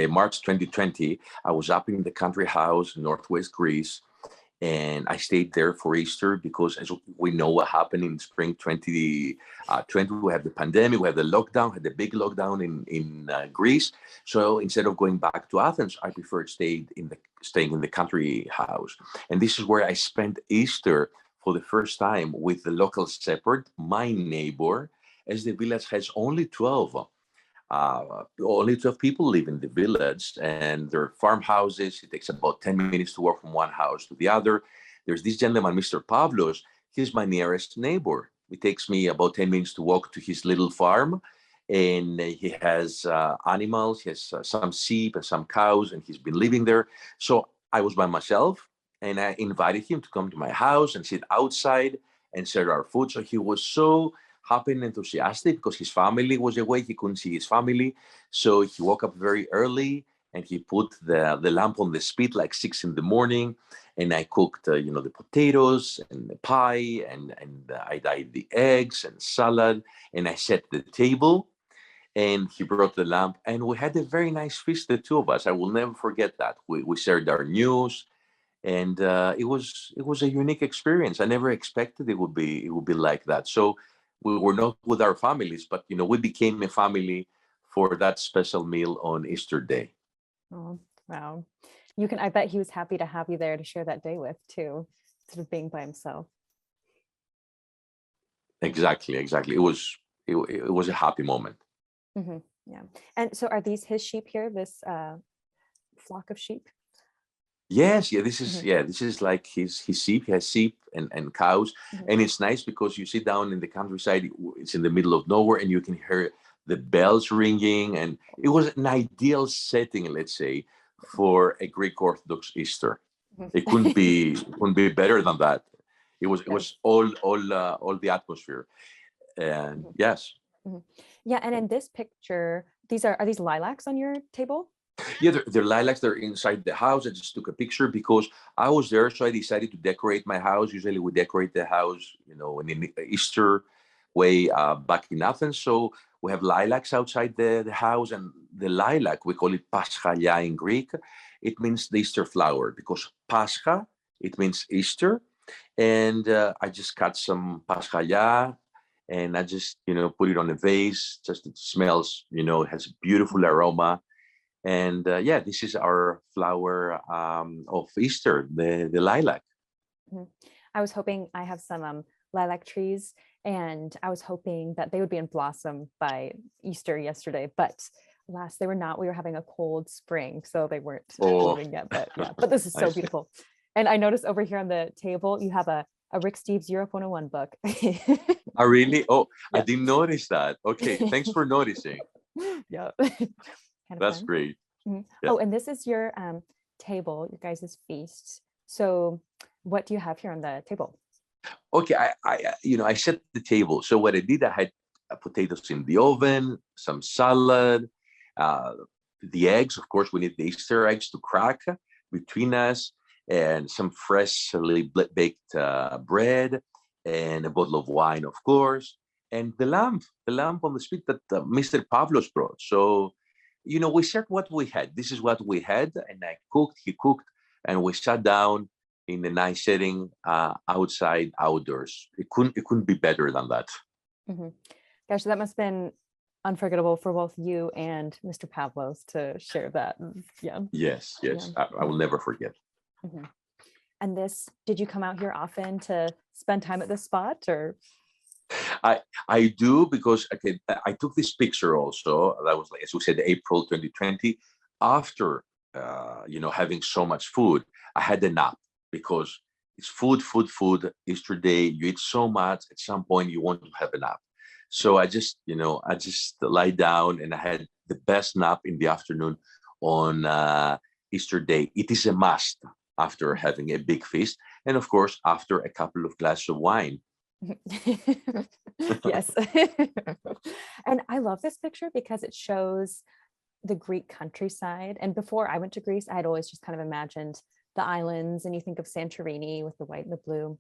March 2020. I was up in the country house, Northwest Greece, and I stayed there for Easter because, as we know, what happened in spring 2020, we had the pandemic, we had the lockdown, had the big lockdown in Greece. So instead of going back to Athens, I preferred staying in the country house. And this is where I spent Easter for the first time with the local shepherd, my neighbor, as the village has only 12 people live in the village, and there are farmhouses. It takes about 10 minutes to walk from one house to the other. There's this gentleman, Mr. Pavlos. He's my nearest neighbor. It takes me about 10 minutes to walk to his little farm, and he has animals. He has some sheep and some cows, and he's been living there. So I was by myself, and I invited him to come to my house and sit outside and share our food. So he was so happy and enthusiastic because his family was away. He couldn't see his family. So he woke up very early and he put the lamp on the spit like 6 in the morning, and I cooked the potatoes and the pie, and I dyed the eggs and salad, and I set the table, and he brought the lamp, and we had a very nice feast, the two of us. I will never forget that. We shared our news, and it was a unique experience. I never expected it would be like that. So we were not with our families, but we became a family for that special meal on Easter Day. Oh, wow. I bet he was happy to have you there to share that day with too, instead of being by himself. Exactly. It was a happy moment. Mm-hmm. Yeah. And so are these his sheep here, this flock of sheep? Yes, this is like his sheep. He has sheep and cows, and it's nice because you sit down in the countryside. It's in the middle of nowhere, and you can hear the bells ringing, and it was an ideal setting, let's say, for a Greek Orthodox Easter. It couldn't be better than that. It was all the atmosphere, and yes. Yeah, and in this picture, are these lilacs on your table? Yeah, they're lilacs. They're inside the house. I just took a picture because I was there, so I decided to decorate my house. Usually we decorate the house, in an Easter way back in Athens. So we have lilacs outside the house, and the lilac, we call it paschalia in Greek. It means the Easter flower, because Pascha, it means Easter. And I just cut some paschalia, and I just, put it on a vase. Just it smells, it has a beautiful aroma. And this is our flower of Easter, the lilac. I was hoping I have some lilac trees, and I was hoping that they would be in blossom by Easter yesterday, but alas, they were not. We were having a cold spring, so they weren't blooming yet. But this is so beautiful. And I noticed over here on the table, you have a Rick Steves Europe 101 book. Oh, really? Oh, yeah. I didn't notice that. Okay, thanks for noticing. Yeah. That's fun. Great. Mm-hmm. Yeah. Oh, and this is your table, your guys' feast. So what do you have here on the table? Okay, I set the table. So what I did, I had potatoes in the oven, some salad, the eggs. Of course, we need the Easter eggs to crack between us, and some freshly baked bread, and a bottle of wine, of course, and the lamp on the spit that Mr. Pavlos brought. So, we shared what we had. This is what we had, and I cooked, he cooked, and we sat down in a nice setting, outdoors. It couldn't be better than that. Mm-hmm. Gosh, that must have been unforgettable for both you and Mr. Pavlos to share that. Yeah. Yes. Yeah. I will never forget. Mm-hmm. And did you come out here often to spend time at this spot, or? I do, because I took this picture also. That was, as we said, April 2020. After having so much food, I had a nap, because it's food. Easter Day, you eat so much. At some point, you want to have a nap. So I just lie down, and I had the best nap in the afternoon on Easter Day. It is a must after having a big feast, and of course after a couple of glasses of wine. Yes. And I love this picture because it shows the Greek countryside. And before I went to Greece, I had always just kind of imagined the islands, and you think of Santorini with the white and the blue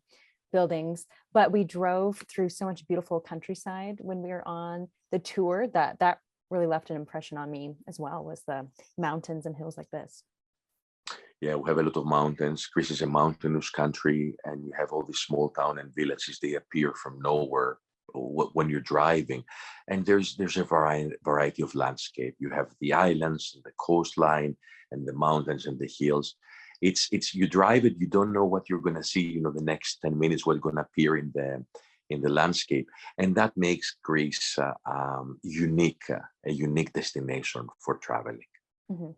buildings, but we drove through so much beautiful countryside when we were on the tour that really left an impression on me as well, was the mountains and hills like this. Yeah, we have a lot of mountains. Greece is a mountainous country, and you have all these small towns and villages. They appear from nowhere when you're driving, and there's a variety of landscape. You have the islands, and the coastline, and the mountains and the hills. It's you drive it, you don't know what you're going to see. The next 10 minutes, what's going to appear in the landscape, and that makes Greece a unique destination for traveling. Mm-hmm.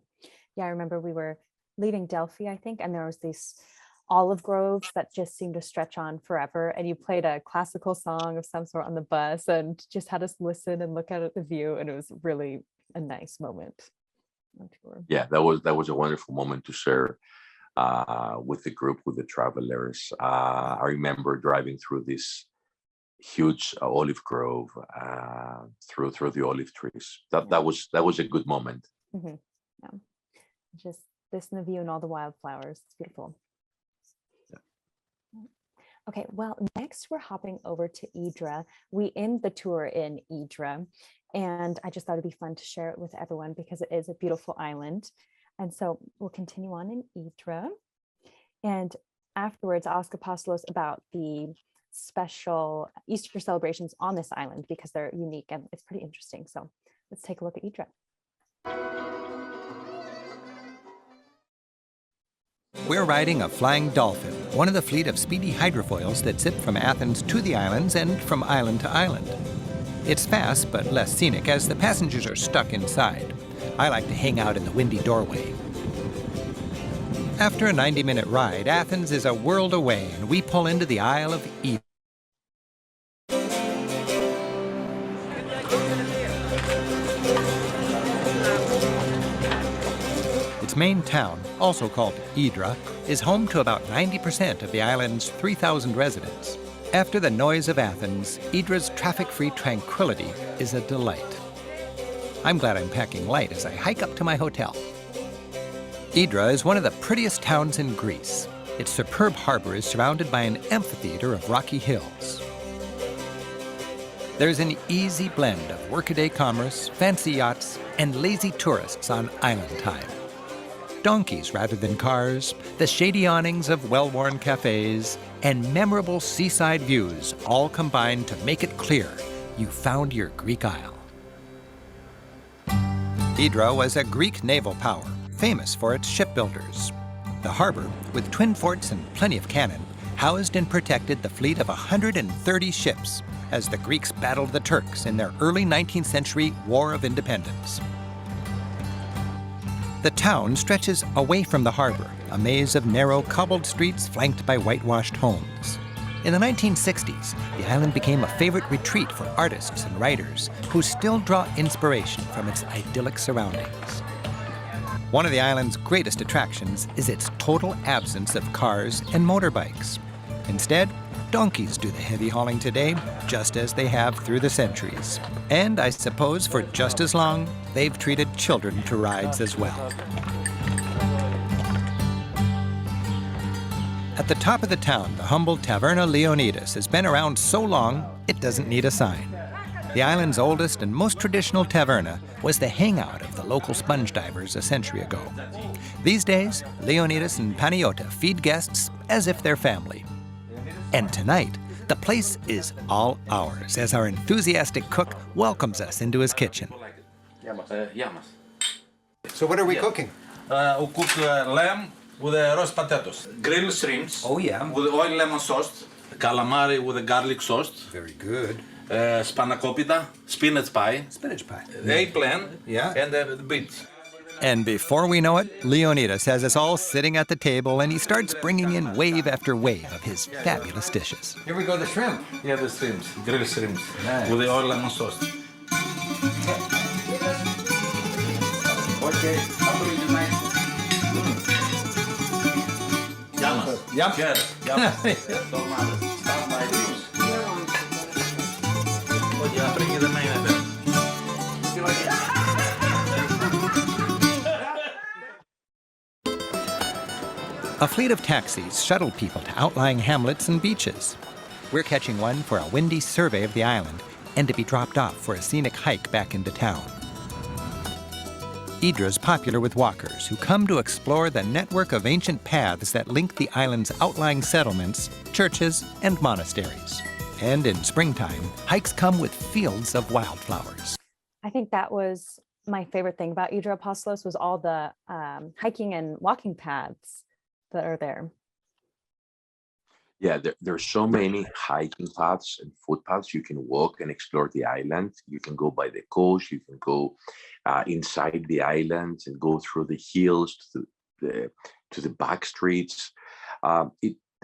Yeah, I remember we were leaving Delphi, I think, and there was these olive groves that just seemed to stretch on forever, and you played a classical song of some sort on the bus and just had us listen and look out at the view, and it was really a nice moment on tour. Yeah, that was a wonderful moment to share with the group, with the travelers. I remember driving through this huge olive grove, through the olive trees. That was a good moment. Mm-hmm. Yeah. Just this and the view and all the wildflowers. It's beautiful. Okay, well, next we're hopping over to Idra. We end the tour in Idra, and I just thought it'd be fun to share it with everyone because it is a beautiful island. And so we'll continue on in Idra. And afterwards, I'll ask Apostolos about the special Easter celebrations on this island because they're unique and it's pretty interesting. So let's take a look at Idra. We're riding a Flying Dolphin, one of the fleet of speedy hydrofoils that zip from Athens to the islands and from island to island. It's fast but less scenic as the passengers are stuck inside. I like to hang out in the windy doorway. After a 90-minute ride, Athens is a world away and we pull into the Isle of Idra. Its main town, also called Idra, is home to about 90% of the island's 3,000 residents. After the noise of Athens, Idra's traffic-free tranquility is a delight. I'm glad I'm packing light as I hike up to my hotel. Idra is one of the prettiest towns in Greece. Its superb harbor is surrounded by an amphitheater of rocky hills. There's an easy blend of workaday commerce, fancy yachts, and lazy tourists on island time. Donkeys rather than cars, the shady awnings of well-worn cafes, and memorable seaside views all combine to make it clear you found your Greek Isle. Idra was a Greek naval power, famous for its shipbuilders. The harbor, with twin forts and plenty of cannon, housed and protected the fleet of 130 ships as the Greeks battled the Turks in their early 19th century War of Independence. The town stretches away from the harbor, a maze of narrow cobbled streets flanked by whitewashed homes. In the 1960s, the island became a favorite retreat for artists and writers who still draw inspiration from its idyllic surroundings. One of the island's greatest attractions is its total absence of cars and motorbikes. Instead, donkeys do the heavy hauling today, just as they have through the centuries. And I suppose for just as long, they've treated children to rides as well. At the top of the town, the humble Taverna Leonidas has been around so long, it doesn't need a sign. The island's oldest and most traditional taverna was the hangout of the local sponge divers a century ago. These days, Leonidas and Paniota feed guests as if they're family. And tonight, the place is all ours as our enthusiastic cook welcomes us into his kitchen. So what are we cooking? We cook lamb with roast potatoes, grilled shrimps. Oh yeah. With oil lemon sauce, calamari with a garlic sauce. Very good. Spanakopita, spinach pie. Spinach pie. Eggplant. Yeah. And beets. And before we know it, Leonidas has us all sitting at the table and he starts bringing in wave after wave of his fabulous dishes. Here we go, the shrimp. Yeah, the shrimps, grilled shrimps. Nice. With the oil lemon sauce. Okay. Yamas. Yum. Good. Yamas. Tomates. Start by this. Oh, yeah, bring the main event. A fleet of taxis shuttle people to outlying hamlets and beaches. We're catching one for a windy survey of the island and to be dropped off for a scenic hike back into town. Idra's popular with walkers who come to explore the network of ancient paths that link the island's outlying settlements, churches, and monasteries. And in springtime, hikes come with fields of wildflowers. I think that was my favorite thing about Idra Apostolos was all the hiking and walking paths that are there. Yeah, there's so many hiking paths and footpaths. You can walk and explore the island. You can go by the coast. You can go inside the island and go through the hills to the back streets.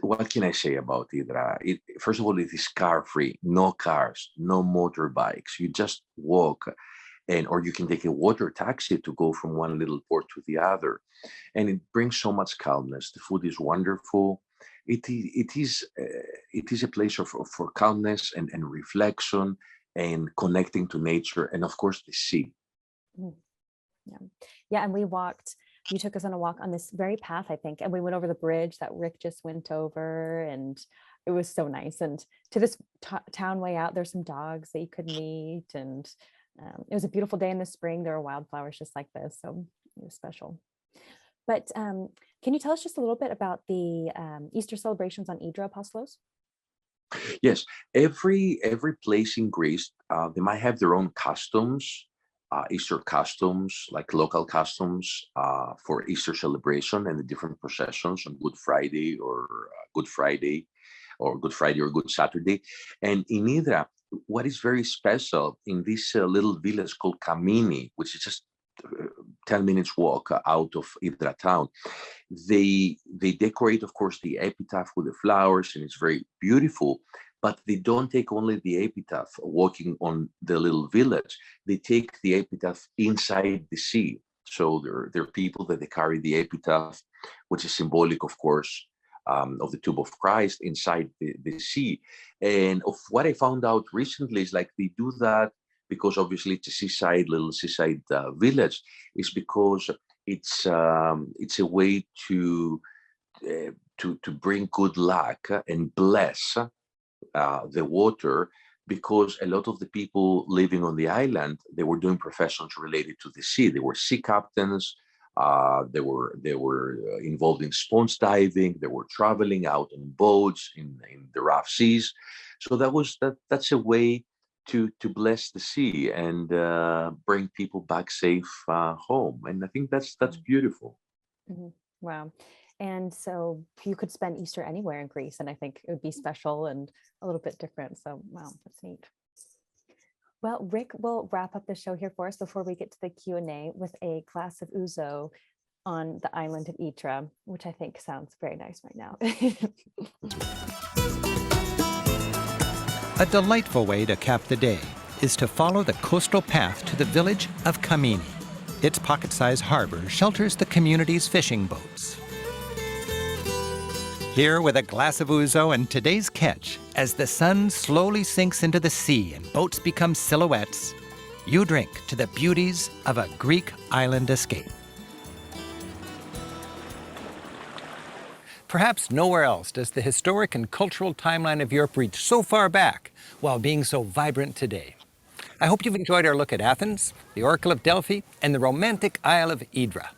What can I say about Idra? First of all, it is car-free. No cars, no motorbikes. You just walk, or you can take a water taxi to go from one little port to the other, and it brings so much calmness. The food is wonderful. It is a place for calmness and reflection and connecting to nature, and of course the sea. Yeah, and we walked you took us on a walk on this very path, I think, and we went over the bridge that Rick just went over, and it was so nice. And to this town way out, there's some dogs that you could meet, and it was a beautiful day in the spring. There were wildflowers just like this, so it was special. But can you tell us just a little bit about the Easter celebrations on Idra, Apostolos? Yes, every place in Greece, they might have their own customs, Easter customs, like local customs for Easter celebration and the different processions on Good Friday or Good Friday or Good Saturday. And in Idra, what is very special in this little village called Kamini, which is just 10 minutes walk out of Idra town, they decorate, of course, the epitaph with the flowers, and it's very beautiful. But they don't take only the epitaph walking on the little village. They take the epitaph inside the sea. So there are people that they carry the epitaph, which is symbolic, of course, of the tomb of Christ inside the sea. And of what I found out recently is like they do that because obviously it's a little seaside village. Is because it's a way to bring good luck and bless the water, because a lot of the people living on the island, they were doing professions related to the sea. They were sea captains. They were involved in sponge diving. They were traveling out on boats in the rough seas. So that's a way to bless the sea and bring people back safe home. And I think that's beautiful. Mm-hmm. Wow. And so you could spend Easter anywhere in Greece, and I think it would be special and a little bit different. So, wow, that's neat. Well, Rick will wrap up the show here for us before we get to the Q&A with a glass of ouzo on the island of Idra, which I think sounds very nice right now. A delightful way to cap the day is to follow the coastal path to the village of Kamini. Its pocket-sized harbor shelters the community's fishing boats. Here with a glass of ouzo and today's catch, as the sun slowly sinks into the sea and boats become silhouettes, you drink to the beauties of a Greek island escape. Perhaps nowhere else does the historic and cultural timeline of Europe reach so far back while being so vibrant today. I hope you've enjoyed our look at Athens, the Oracle of Delphi, and the romantic Isle of Idra.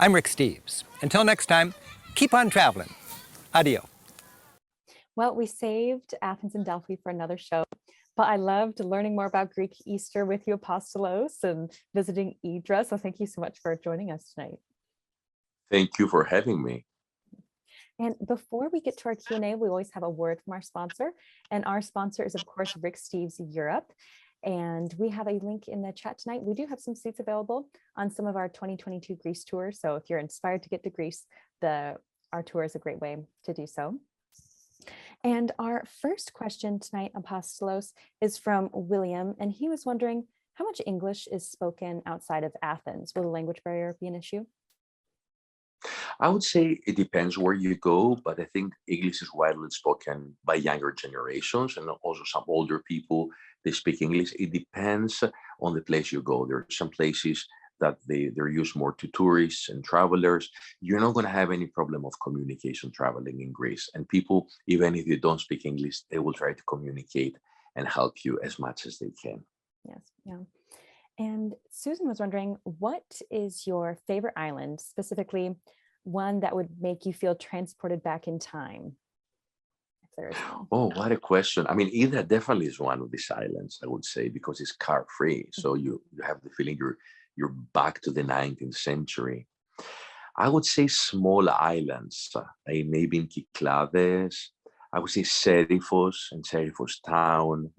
I'm Rick Steves. Until next time, keep on traveling. Adio. Well, we saved Athens and Delphi for another show, but I loved learning more about Greek Easter with you, Apostolos, and visiting Idra. So thank you so much for joining us tonight. Thank you for having me. And before we get to our Q&A, we always have a word from our sponsor. And our sponsor is, of course, Rick Steves Europe. And we have a link in the chat tonight. We do have some seats available on some of our 2022 Greece tours. So if you're inspired to get to Greece, our tour is a great way to do so. And our first question tonight, Apostolos, is from William. And he was wondering, how much English is spoken outside of Athens? Will the language barrier be an issue? I would say it depends where you go, but I think English is widely spoken by younger generations, and also some older people, they speak English. It depends on the place you go. There are some places that they're used more to tourists and travelers. You're not going to have any problem of communication traveling in Greece. And people, even if you don't speak English, they will try to communicate and help you as much as they can. Yes, yeah. And Susan was wondering, what is your favorite island, specifically one that would make you feel transported back in time? If there is one. Oh, what a question. I mean, Ida definitely is one of these islands, I would say, because it's car-free. So you have the feeling you're back to the 19th century. I would say small islands, maybe in Kyklades. I would say Serifos and Serifos town.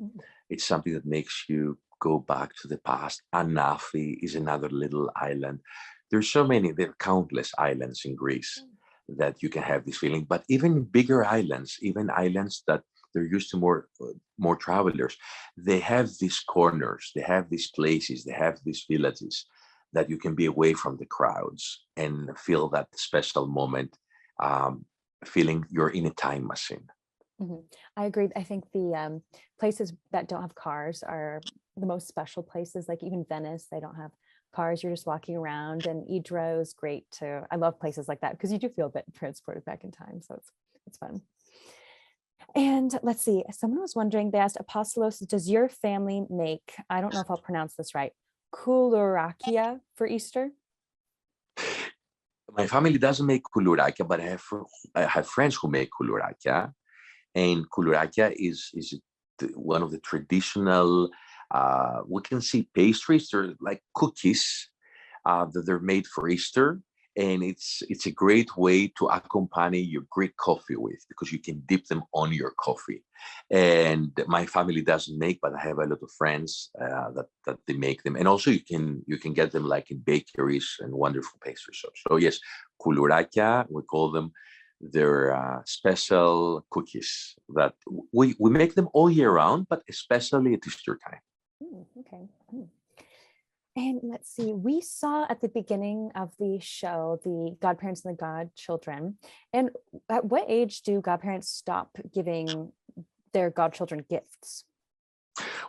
It's something that makes you go back to the past. Anafi is another little island. There's so many, there are countless islands in Greece that you can have this feeling, but even bigger islands, even islands that they're used to more travelers, they have these corners, they have these places, they have these villages that you can be away from the crowds and feel that special moment, feeling you're in a time machine. Mm-hmm. I agree. I think the places that don't have cars are the most special places, like even Venice, they don't have cars, you're just walking around, and Idra is great too. I love places like that because you do feel a bit transported back in time. So it's fun. And let's see, someone was wondering, they asked, Apostolos, does your family make, I don't know if I'll pronounce this right, koulourakia for Easter? My family doesn't make koulourakia, but I have friends who make koulourakia. And koulourakia is one of the traditional, we can see pastries. They're like cookies that they're made for Easter. And it's a great way to accompany your Greek coffee with, because you can dip them on your coffee. And my family doesn't make, but I have a lot of friends that they make them. And also you can get them like in bakeries and wonderful pastry shops. So yes, koulourakia, we call them. They're special cookies that we make them all year round, but especially at Easter time. Okay. And let's see, we saw at the beginning of the show the godparents and the godchildren. And at what age do godparents stop giving their godchildren gifts?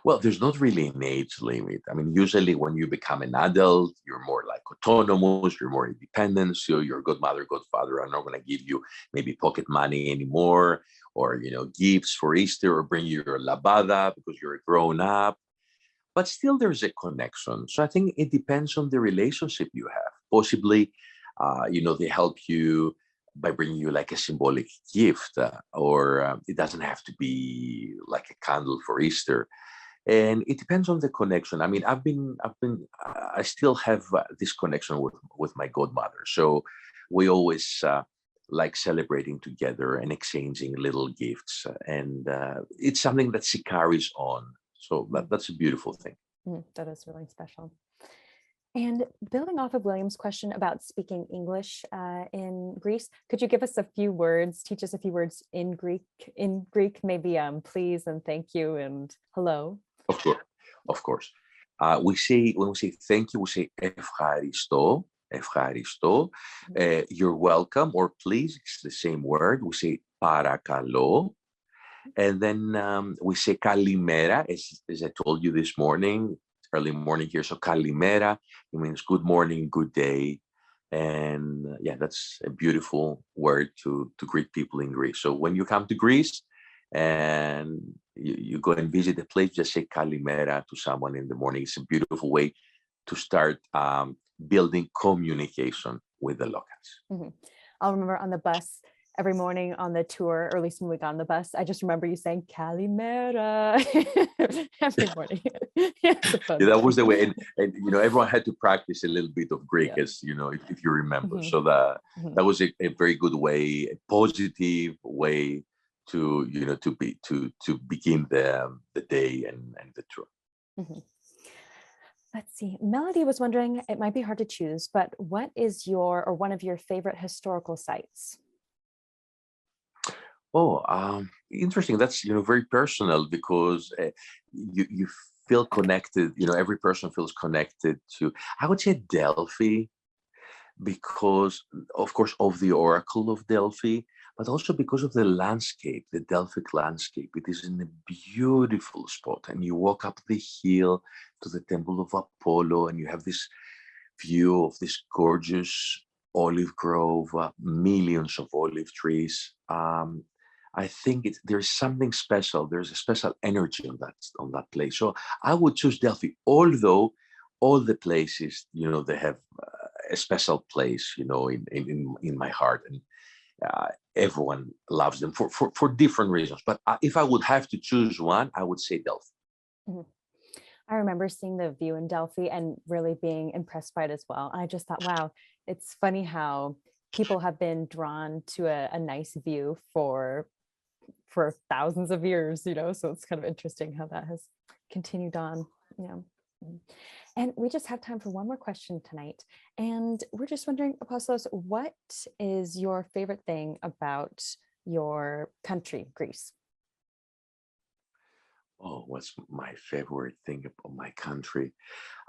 Well, there's not really an age limit. I mean, usually when you become an adult, you're more like autonomous, you're more independent. So your godmother, godfather are not going to give you maybe pocket money anymore, or, gifts for Easter, or bring you your labada because you're a grown up. But still there's a connection. So I think it depends on the relationship you have. Possibly, they help you by bringing you like a symbolic gift, or it doesn't have to be like a candle for Easter. And it depends on the connection. I mean, I still have this connection with my godmother. So we always like celebrating together and exchanging little gifts. And it's something that she carries on. So that's a beautiful thing. That is really special. And building off of William's question about speaking English in Greece, could you give us a few words, teach us a few words in Greek? Maybe please and thank you and hello. Of course. When we say thank you, we say ευχαριστώ. You're welcome, or please, it's the same word. We say παρακαλώ. And then we say kalimera, as I told you this morning, early morning here. So kalimera, it means good morning, good day. And that's a beautiful word to greet people in Greece. So when you come to Greece and you go and visit a place, just say kalimera to someone in the morning. It's a beautiful way to start building communication with the locals. Mm-hmm. I'll remember on the bus every morning on the tour, or at least when we got on the bus, I just remember you saying Kalimera every morning. That was the way. And everyone had to practice a little bit of Greek, as if you remember. So that was a very good way, a positive way to begin the day and the tour. Let's see. Melody was wondering, it might be hard to choose, but what is one of your favorite historical sites? Interesting. That's very personal, because you feel connected. Every person feels connected to, I would say, Delphi, because of course of the Oracle of Delphi, but also because of the landscape, the Delphic landscape. It is in a beautiful spot, and you walk up the hill to the Temple of Apollo, and you have this view of this gorgeous olive grove, millions of olive trees. I think there's something special. There's a special energy on that place. So I would choose Delphi, although all the places, they have a special place, in my heart, and everyone loves them for different reasons. But if I would have to choose one, I would say Delphi. Mm-hmm. I remember seeing the view in Delphi and really being impressed by it as well. And I just thought, wow, it's funny how people have been drawn to a nice view for thousands of years, so it's kind of interesting how that has continued on. And we just have time for one more question tonight. And we're just wondering, Apostolos, what is your favorite thing about your country, Greece? Oh, what's my favorite thing about my country?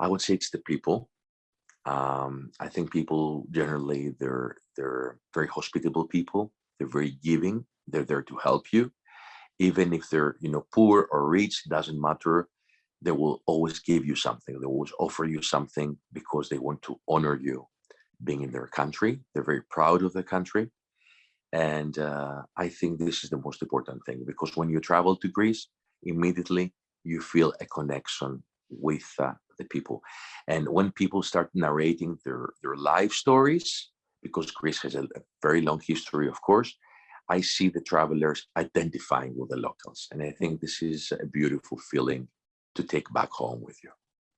I would say it's the people. I think people generally, they're very hospitable people. They're very giving. They're there to help you, even if they're poor or rich. Doesn't matter. they will always give you something. They will always offer you something because they want to honor you being in their country. They're very proud of the country. And I think this is the most important thing, because when you travel to Greece, immediately you feel a connection with the people. And when people start narrating their life stories, because Greece has a very long history, of course, I see the travelers identifying with the locals. And I think this is a beautiful feeling to take back home with you.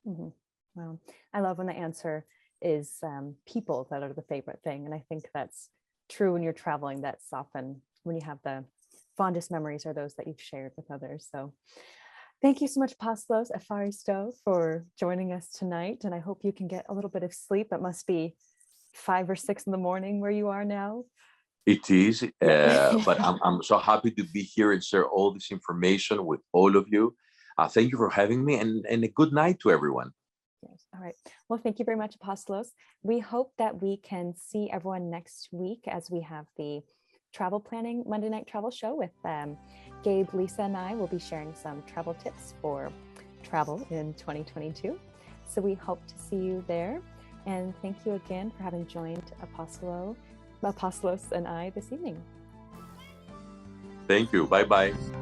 Mm-hmm. Well, I love when the answer is people that are the favorite thing. And I think that's true when you're traveling. That's often when you have the fondest memories are those that you've shared with others. So thank you so much, Apostolos Efaristo, for joining us tonight. And I hope you can get a little bit of sleep. It must be 5 or 6 in the morning where you are now. It is, but I'm so happy to be here and share all this information with all of you. Thank you for having me, and a good night to everyone. Yes. All right. Well, thank you very much, Apostolos. We hope that we can see everyone next week as we have the travel planning Monday Night Travel Show with Gabe, Lisa, and I will be sharing some travel tips for travel in 2022. So we hope to see you there. And thank you again for having joined Apostolos and I this evening. Thank you. Bye-bye.